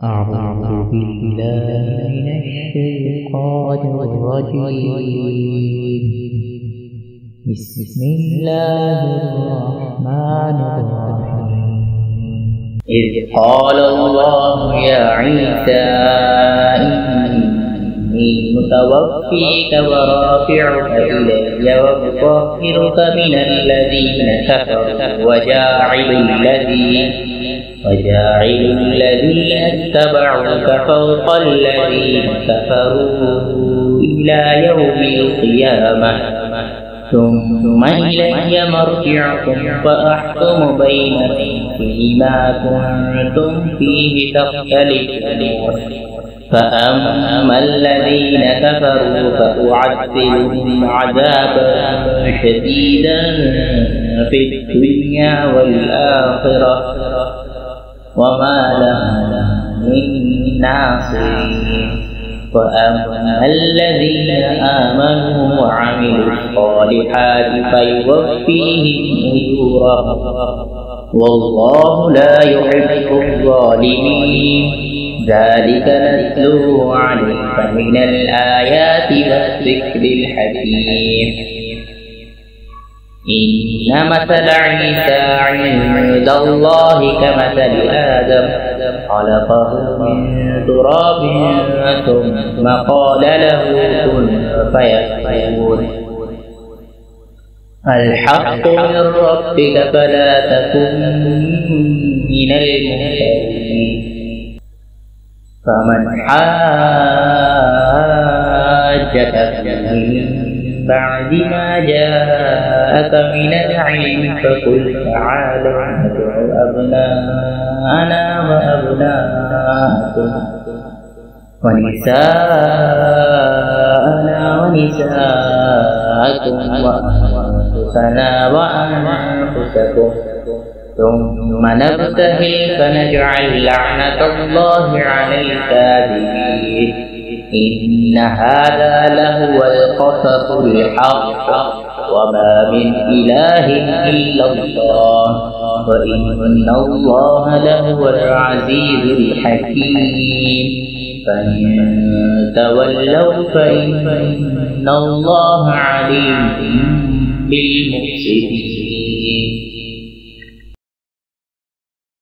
أعوذ بالله من الشيطان الرجيم. بسم الله الرحمن الرحيم. إذ قال الله يا عيسى إني متوفيك ورافعك إلي ومطهرك من الذين كفروا وجاعل الذين اتبعوك فوق الذين كفروا إلى يوم القيامة ثم إلي مرجعكم فأحكم بينكم فيما كنتم فيه تختلفون. فأما الذين كفروا فأعذبهم عذابا شديدا في الدنيا والآخرة وما لهم من ناصرين. وأما الذين آمنوا وعملوا الصالحات فيوفيهم أجورهم والله لا يحب الظالمين. ذلك نتلوه عليك من الآيات والذكر الحكيم. إن مثل عيسى عند الله كمثل آدم خلقه من تراب ثم قال له كن فيكون. الحق من ربك فلا تكن من الممترين. فمن حاجك فيه بعد ما جاءك من العلم فقل تعالوا ندع أبناءنا وأبناءكم ونساءنا ونساءكم وأنفسنا وأنفسكم ثم نبتهل فنجعل لعنة الله على الكاذبين. إن هذا لهو القصص الحق وما من إله إلا الله وإن الله لهو العزيز الحكيم. فإن تولوا فإن الله عليم بالمفسدين.